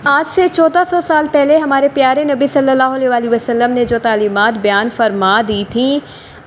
آج سے 1400 سال پہلے ہمارے پیارے نبی صلی اللہ علیہ وسلم نے جو تعلیمات بیان فرما دی تھیں،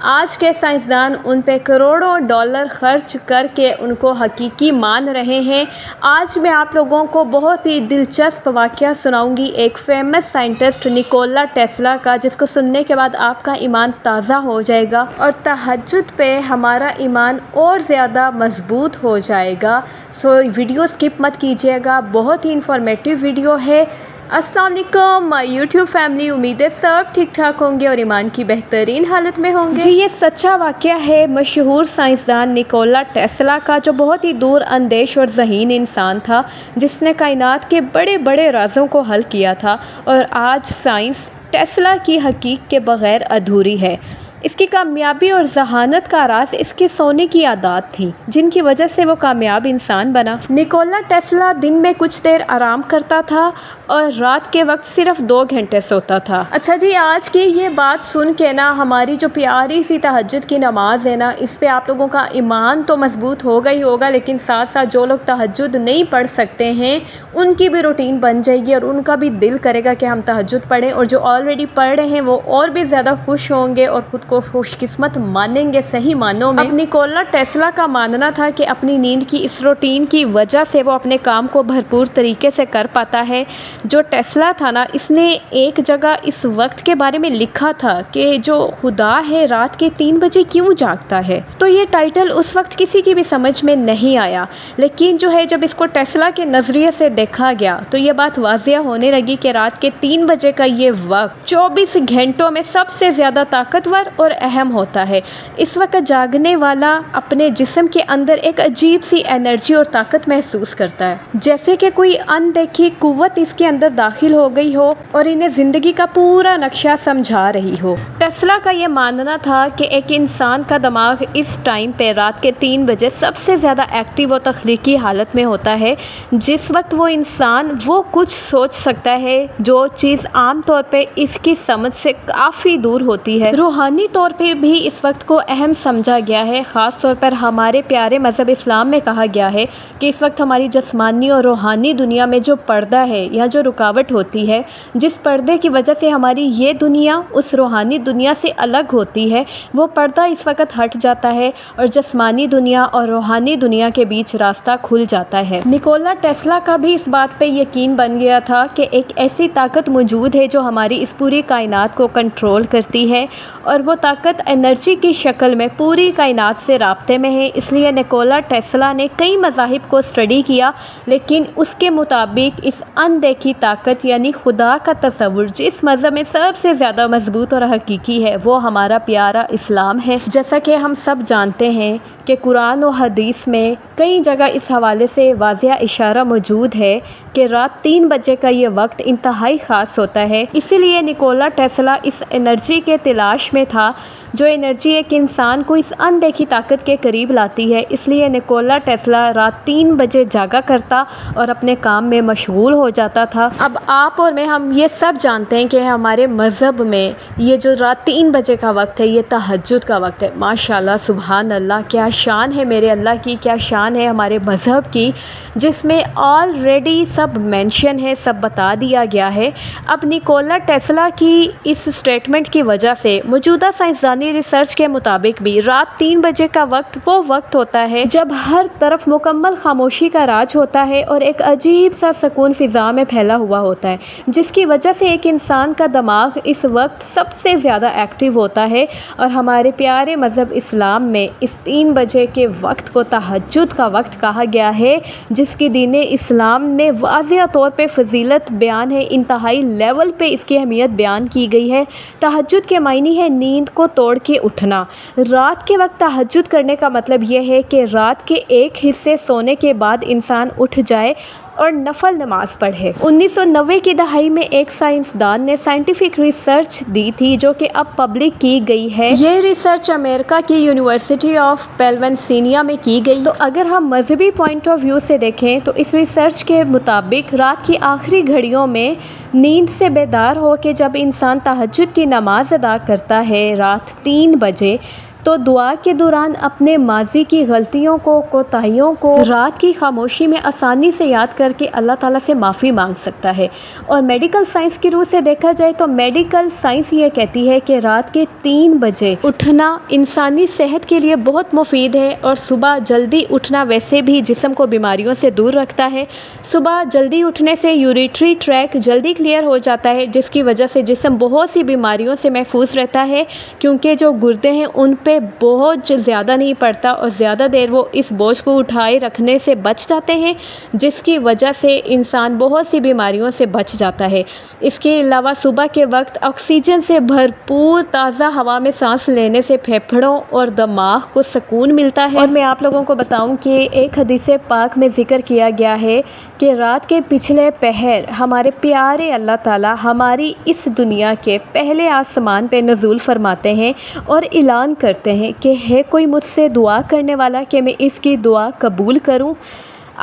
آج کے سائنسدان ان پہ کروڑوں ڈالر خرچ کر کے ان کو حقیقی مان رہے ہیں۔ آج میں آپ لوگوں کو بہت ہی دلچسپ واقعہ سناؤں گی ایک فیمس سائنٹسٹ نیکولا ٹیسلا کا، جس کو سننے کے بعد آپ کا ایمان تازہ ہو جائے گا اور تہجد پہ ہمارا ایمان اور زیادہ مضبوط ہو جائے گا۔ سو ویڈیو سکپ مت کیجیے گا، بہت ہی انفارمیٹیو ویڈیو ہے۔ السلام علیکم یوٹیوب فیملی، امید ہے سب ٹھیک ٹھاک ہوں گے اور ایمان کی بہترین حالت میں ہوں گے۔ جی یہ سچا واقعہ ہے مشہور سائنسدان نیکولا ٹیسلا کا، جو بہت ہی دور اندیش اور ذہین انسان تھا، جس نے کائنات کے بڑے بڑے رازوں کو حل کیا تھا، اور آج سائنس ٹیسلا کی حقیقت کے بغیر ادھوری ہے۔ اس کی کامیابی اور ذہانت کا راز اس کے سونے کی عادات تھیں، جن کی وجہ سے وہ کامیاب انسان بنا۔ نیکولا ٹیسلا دن میں کچھ دیر آرام کرتا تھا اور رات کے وقت صرف 2 گھنٹے سوتا تھا۔ اچھا جی، آج کی یہ بات سن کے نا ہماری جو پیاری سی تہجد کی نماز ہے نا، اس پہ آپ لوگوں کا ایمان تو مضبوط ہوگا ہی ہوگا، لیکن ساتھ ساتھ جو لوگ تہجد نہیں پڑھ سکتے ہیں ان کی بھی روٹین بن جائے گی، اور ان کا بھی دل کرے گا کہ ہم تہجد پڑھیں، اور جو آلریڈی پڑھ رہے ہیں وہ اور بھی زیادہ خوش ہوں گے اور خود کو خوش قسمت مانیں گے صحیح معنوں میں۔ اب نیکولا ٹیسلا کا ماننا تھا کہ اپنی نیند کی اس روٹین کی وجہ سے وہ اپنے کام کو بھرپور طریقے سے کر پاتا ہے۔ جو ٹیسلا تھا نا، اس نے ایک جگہ اس وقت کے بارے میں لکھا تھا کہ جو خدا ہے رات کے 3 بجے کیوں جاگتا ہے، تو یہ ٹائٹل اس وقت کسی کی بھی سمجھ میں نہیں آیا، لیکن جو ہے جب اس کو ٹیسلا کے نظریے سے دیکھا گیا تو یہ بات واضح ہونے لگی کہ رات کے 3 بجے کا یہ وقت 24 گھنٹوں میں سب سے زیادہ طاقتور اور اہم ہوتا ہے۔ اس وقت جاگنے والا اپنے جسم کے اندر ایک عجیب سی انرجی اور طاقت محسوس کرتا ہے، جیسے کہ کوئی اندیکھی قوت اس کے اندر داخل ہو گئی ہو اور انہیں زندگی کا پورا نقشہ سمجھا رہی ہو۔ ٹیسلا کا یہ ماننا تھا کہ ایک انسان کا دماغ اس ٹائم پہ رات کے 3 بجے سب سے زیادہ ایکٹیو و تخلیقی حالت میں ہوتا ہے، جس وقت وہ انسان وہ کچھ سوچ سکتا ہے جو چیز عام طور پہ اس کی سمجھ سے کافی دور ہوتی ہے۔ روحانی طور پہ بھی اس وقت کو اہم سمجھا گیا ہے، خاص طور پر ہمارے پیارے مذہب اسلام میں کہا گیا ہے کہ اس وقت ہماری جسمانی اور روحانی دنیا میں جو پردہ ہے یا جو رکاوٹ ہوتی ہے، جس پردے کی وجہ سے ہماری یہ دنیا اس روحانی دنیا سے الگ ہوتی ہے، وہ پردہ اس وقت ہٹ جاتا ہے اور جسمانی دنیا اور روحانی دنیا کے بیچ راستہ کھل جاتا ہے۔ نیکولا ٹیسلا کا بھی اس بات پہ یقین بن گیا تھا کہ ایک ایسی طاقت موجود ہے جو ہماری اس پوری کائنات کو کنٹرول کرتی ہے، اور وہ طاقت انرجی کی شکل میں پوری کائنات سے رابطے میں ہے۔ اس لیے نیکولا ٹیسلا نے کئی مذاہب کو اسٹڈی کیا، لیکن اس کے مطابق اس اندیکھی طاقت یعنی خدا کا تصور جس مذہب میں سب سے زیادہ مضبوط اور حقیقی ہے، وہ ہمارا پیارا اسلام ہے۔ جیسا کہ ہم سب جانتے ہیں کہ قرآن و حدیث میں کئی جگہ اس حوالے سے واضح اشارہ موجود ہے کہ رات 3 بجے کا یہ وقت انتہائی خاص ہوتا ہے۔ اسی لیے نیکولا ٹیسلا اس انرجی کے تلاش میں تھا، جو انرجی ایک انسان کو اس اندیکھی طاقت کے قریب لاتی ہے۔ اس لیے نیکولا ٹیسلا رات 3 بجے جاگا کرتا اور اپنے کام میں مشغول ہو جاتا تھا۔ اب آپ اور میں ہم یہ سب جانتے ہیں کہ ہمارے مذہب میں یہ جو رات 3 بجے کا وقت ہے یہ تہجد کا وقت ہے۔ ماشاءاللہ سبحان اللہ، کیا شان ہے میرے اللہ کی، کیا شان ہے ہمارے مذہب کی، جس میں آلریڈی سب مینشن ہے، سب بتا دیا گیا ہے۔ اب نیکولا ٹیسلا کی اس سٹیٹمنٹ کی وجہ سے موجودہ سائنسدانی ریسرچ کے مطابق بھی رات 3 بجے کا وقت وہ وقت ہوتا ہے جب ہر طرف مکمل خاموشی کا راج ہوتا ہے اور ایک عجیب سا سکون فضا میں پھیلا ہوا ہوتا ہے، جس کی وجہ سے ایک انسان کا دماغ اس وقت سب سے زیادہ ایکٹیو ہوتا ہے۔ اور ہمارے پیارے مذہب اسلام میں اس 3 بجے کے وقت کو تہجد کا وقت کہا گیا ہے، جس کی دین اسلام میں واضح طور پہ فضیلت بیان ہے، انتہائی لیول پہ اس کی اہمیت بیان کی گئی ہے۔ تہجد کے معنی ہے نیند کو توڑ کے اٹھنا۔ رات کے وقت تہجد کرنے کا مطلب یہ ہے کہ رات کے ایک حصے سونے کے بعد انسان اٹھ جائے اور نفل نماز پڑھے۔ 1990 کی دہائی میں ایک سائنسدان نے سائنٹیفک ریسرچ دی تھی جو کہ اب پبلک کی گئی ہے۔ یہ ریسرچ امریکہ کی یونیورسٹی آف پیلوینسینیا میں کی گئی۔ تو اگر ہم مذہبی پوائنٹ آف ویو سے دیکھیں تو اس ریسرچ کے مطابق رات کی آخری گھڑیوں میں نیند سے بیدار ہو کے جب انسان تہجد کی نماز ادا کرتا ہے رات 3 بجے، تو دعا کے دوران اپنے ماضی کی غلطیوں کو، کوتاہیوں کو رات کی خاموشی میں آسانی سے یاد کر کے اللہ تعالیٰ سے معافی مانگ سکتا ہے۔ اور میڈیکل سائنس کی روح سے دیکھا جائے تو میڈیکل سائنس یہ کہتی ہے کہ رات کے 3 بجے اٹھنا انسانی صحت کے لیے بہت مفید ہے، اور صبح جلدی اٹھنا ویسے بھی جسم کو بیماریوں سے دور رکھتا ہے۔ صبح جلدی اٹھنے سے یوریٹری ٹریک جلدی کلیئر ہو جاتا ہے، جس کی وجہ سے جسم بہت سی بیماریوں سے محفوظ رہتا ہے، کیونکہ جو گردے ہیں ان پہ بہت زیادہ نہیں پڑتا اور زیادہ دیر وہ اس بوجھ کو اٹھائے رکھنے سے بچ جاتے ہیں، جس کی وجہ سے انسان بہت سی بیماریوں سے بچ جاتا ہے۔ اس کے علاوہ صبح کے وقت آکسیجن سے بھرپور تازہ ہوا میں سانس لینے سے پھیپھڑوں اور دماغ کو سکون ملتا ہے۔ اور میں آپ لوگوں کو بتاؤں کہ ایک حدیث پاک میں ذکر کیا گیا ہے کہ رات کے پچھلے پہر ہمارے پیارے اللہ تعالیٰ ہماری اس دنیا کے پہلے آسمان پہ نزول فرماتے ہیں اور اعلان کرتے ہیں کہ ہے کوئی مجھ سے دعا کرنے والا کہ میں اس کی دعا قبول کروں۔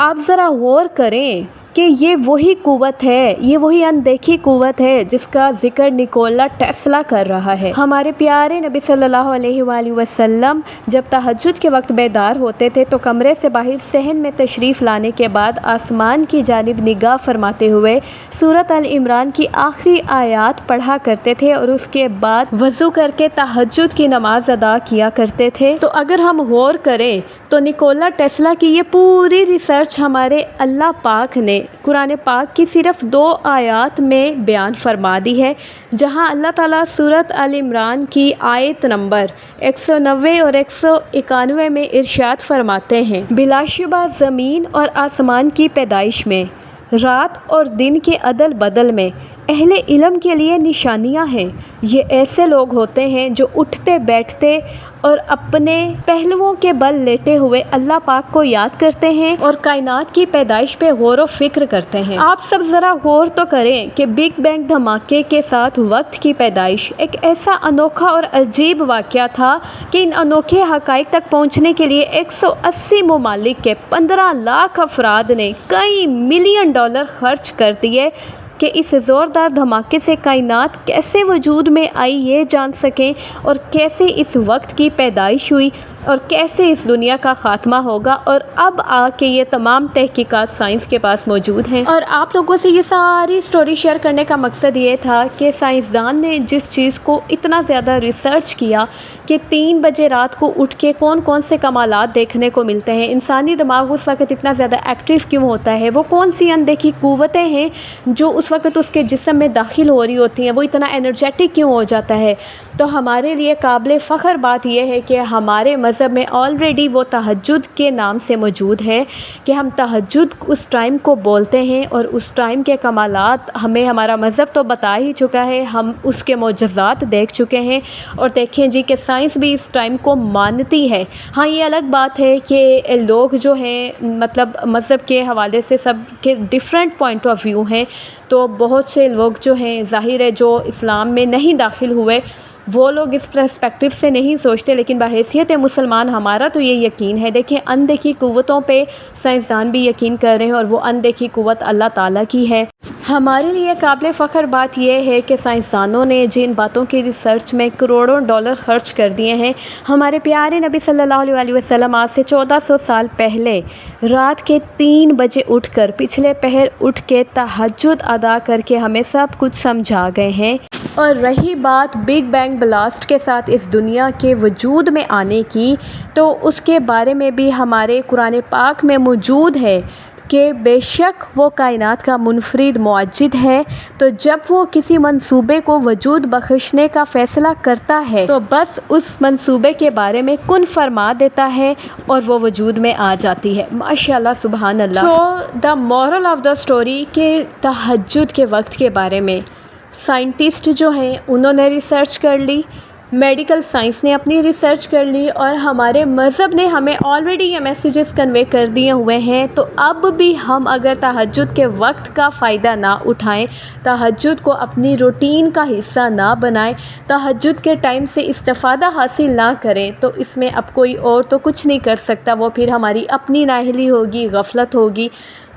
آپ ذرا غور کریں کہ یہ وہی قوت ہے، یہ وہی اندیکھی قوت ہے جس کا ذکر نکولا ٹیسلا کر رہا ہے۔ ہمارے پیارے نبی صلی اللہ علیہ وآلہ وسلم جب تہجد کے وقت بیدار ہوتے تھے تو کمرے سے باہر صحن میں تشریف لانے کے بعد آسمان کی جانب نگاہ فرماتے ہوئے سورۃ آل عمران کی آخری آیات پڑھا کرتے تھے اور اس کے بعد وضو کر کے تہجد کی نماز ادا کیا کرتے تھے۔ تو اگر ہم غور کریں تو نکولا ٹیسلا کی یہ پوری ریسرچ ہمارے اللہ پاک نے قرآن پاک کی صرف 2 آیات میں بیان فرما دی ہے، جہاں اللہ تعالیٰ سورۃ آل عمران کی آیت نمبر 190 اور 191 میں ارشاد فرماتے ہیں، بلا شبہ زمین اور آسمان کی پیدائش میں، رات اور دن کے عدل بدل میں اہل علم کے لیے نشانیاں ہیں۔ یہ ایسے لوگ ہوتے ہیں جو اٹھتے بیٹھتے اور اپنے پہلوؤں کے بل لیٹے ہوئے اللہ پاک کو یاد کرتے ہیں اور کائنات کی پیدائش پہ غور و فکر کرتے ہیں۔ آپ سب ذرا غور تو کریں کہ بگ بینگ دھماکے کے ساتھ وقت کی پیدائش ایک ایسا انوکھا اور عجیب واقعہ تھا کہ ان انوکھے حقائق تک پہنچنے کے لیے 180 ممالک کے 15 لاکھ افراد نے کئی ملین ڈالر خرچ کر دیے کہ اس زوردار دھماکے سے کائنات کیسے وجود میں آئی یہ جان سکیں، اور کیسے اس وقت کی پیدائش ہوئی اور کیسے اس دنیا کا خاتمہ ہوگا۔ اور اب آ کے یہ تمام تحقیقات سائنس کے پاس موجود ہیں۔ اور آپ لوگوں سے یہ ساری سٹوری شیئر کرنے کا مقصد یہ تھا کہ سائنسدان نے جس چیز کو اتنا زیادہ ریسرچ کیا کہ 3 بجے رات کو اٹھ کے کون کون سے کمالات دیکھنے کو ملتے ہیں، انسانی دماغ اس وقت اتنا زیادہ ایکٹیو کیوں ہوتا ہے، وہ کون سی اندیکھی قوتیں ہیں جو اس وقت اس کے جسم میں داخل ہو رہی ہوتی ہیں، وہ اتنا انرجیٹک کیوں ہو جاتا ہے۔ تو ہمارے لیے قابل فخر بات یہ ہے کہ ہمارے مذہب میں آلریڈی وہ تہجد کے نام سے موجود ہے کہ ہم تہجد اس ٹائم کو بولتے ہیں، اور اس ٹائم کے کمالات ہمیں ہمارا مذہب تو بتا ہی چکا ہے، ہم اس کے معجزات دیکھ چکے ہیں، اور دیکھیں جی کہ سائنس بھی اس ٹائم کو مانتی ہے۔ ہاں یہ الگ بات ہے کہ لوگ جو ہیں مطلب مذہب کے حوالے سے سب کے ڈیفرنٹ پوائنٹ آف ویو ہیں، تو بہت سے لوگ جو ہیں ظاہر ہے جو اسلام میں نہیں داخل ہوئے وہ لوگ اس پرسپیکٹیو سے نہیں سوچتے، لیکن بحیثیت مسلمان ہمارا تو یہ یقین ہے۔ دیکھیں اندیکھی قوتوں پہ سائنسدان بھی یقین کر رہے ہیں، اور وہ اندیکھی قوت اللہ تعالیٰ کی ہے۔ ہمارے لیے قابل فخر بات یہ ہے کہ سائنسدانوں نے جن باتوں کی ریسرچ میں کروڑوں ڈالر خرچ کر دیے ہیں، ہمارے پیارے نبی صلی اللہ علیہ وسلم آج سے 1400 سال پہلے رات کے 3 بجے اٹھ کر پچھلے پہر اٹھ کے تہجد ادا کر کے ہمیں سب کچھ سمجھا گئے ہیں۔ اور رہی بات بگ بینگ بلاسٹ کے ساتھ اس دنیا کے وجود میں آنے کی، تو اس کے بارے میں بھی ہمارے قرآن پاک میں موجود ہے کہ بے شک وہ کائنات کا منفرد معجد ہے، تو جب وہ کسی منصوبے کو وجود بخشنے کا فیصلہ کرتا ہے تو بس اس منصوبے کے بارے میں کن فرما دیتا ہے اور وہ وجود میں آ جاتی ہے۔ ماشاءاللہ سبحان اللہ۔ So the moral of the story کہ تہجد کے وقت کے بارے میں سائنٹسٹ جو ہیں انہوں نے ریسرچ کر لی، میڈیکل سائنس نے اپنی ریسرچ کر لی، اور ہمارے مذہب نے ہمیں آلریڈی یہ میسیجز کنوے کر دیے ہوئے ہیں۔ تو اب بھی ہم اگر تہجد کے وقت کا فائدہ نہ اٹھائیں، تہجد کو اپنی روٹین کا حصہ نہ بنائیں، تہجد کے ٹائم سے استفادہ حاصل نہ کریں، تو اس میں اب کوئی اور تو کچھ نہیں کر سکتا، وہ پھر ہماری اپنی نااہلی ہوگی، غفلت ہوگی۔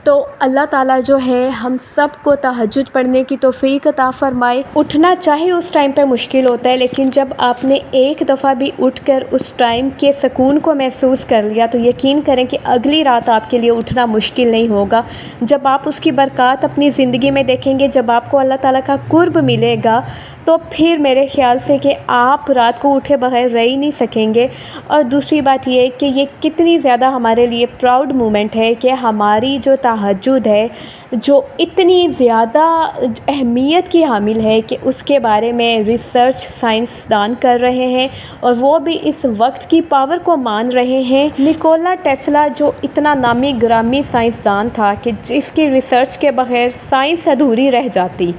تو اللہ تعالیٰ جو ہے ہم سب کو تہجد پڑھنے کی توفیق عطا فرمائے۔ اٹھنا چاہے اس ٹائم پہ مشکل ہوتا ہے، لیکن جب آپ نے ایک دفعہ بھی اٹھ کر اس ٹائم کے سکون کو محسوس کر لیا تو یقین کریں کہ اگلی رات آپ کے لیے اٹھنا مشکل نہیں ہوگا۔ جب آپ اس کی برکات اپنی زندگی میں دیکھیں گے، جب آپ کو اللہ تعالیٰ کا قرب ملے گا، تو پھر میرے خیال سے کہ آپ رات کو اٹھے بغیر رہ ہی نہیں سکیں گے۔ اور دوسری بات یہ کہ یہ کتنی زیادہ ہمارے لیے پراؤڈ مومنٹ ہے کہ ہماری جو تہجد ہے جو اتنی زیادہ اہمیت کی حامل ہے کہ اس کے بارے میں ریسرچ سائنسدان کر رہے ہیں اور وہ بھی اس وقت کی پاور کو مان رہے ہیں۔ نکولا ٹیسلا جو اتنا نامی گرامی سائنسدان تھا کہ جس کی ریسرچ کے بغیر سائنس ادھوری رہ جاتی،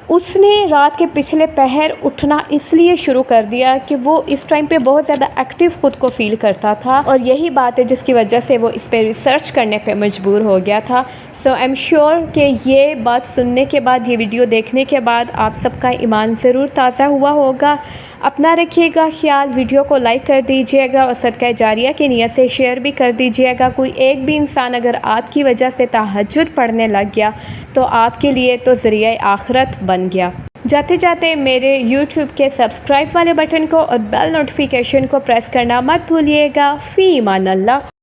اس نے رات کے پچھلے پہر اٹھنا اس لیے شروع کر دیا کہ وہ اس ٹائم پہ بہت زیادہ ایکٹیو خود کو فیل کرتا تھا، اور یہی بات ہے جس کی وجہ سے وہ اس پہ ریسرچ کرنے پہ مجبور ہو گیا تھا۔ سو آئی ایم شیور کہ یہ بات سننے کے بعد، یہ ویڈیو دیکھنے کے بعد آپ سب کا ایمان ضرور تازہ ہوا ہوگا۔ اپنا رکھیے گا خیال، ویڈیو کو لائک کر دیجیے گا اور صدقہ جاریہ کی نیت سے شیئر بھی کر دیجیے گا۔ کوئی ایک بھی انسان اگر آپ کی وجہ سے تہجد پڑھنے لگ گیا تو آپ کے لیے تو ذریعہ آخرت بن گیا۔ جاتے جاتے میرے یوٹیوب کے سبسکرائب والے بٹن کو اور بیل نوٹیفیکیشن کو پریس کرنا مت بھولیے گا۔ فی امان اللہ۔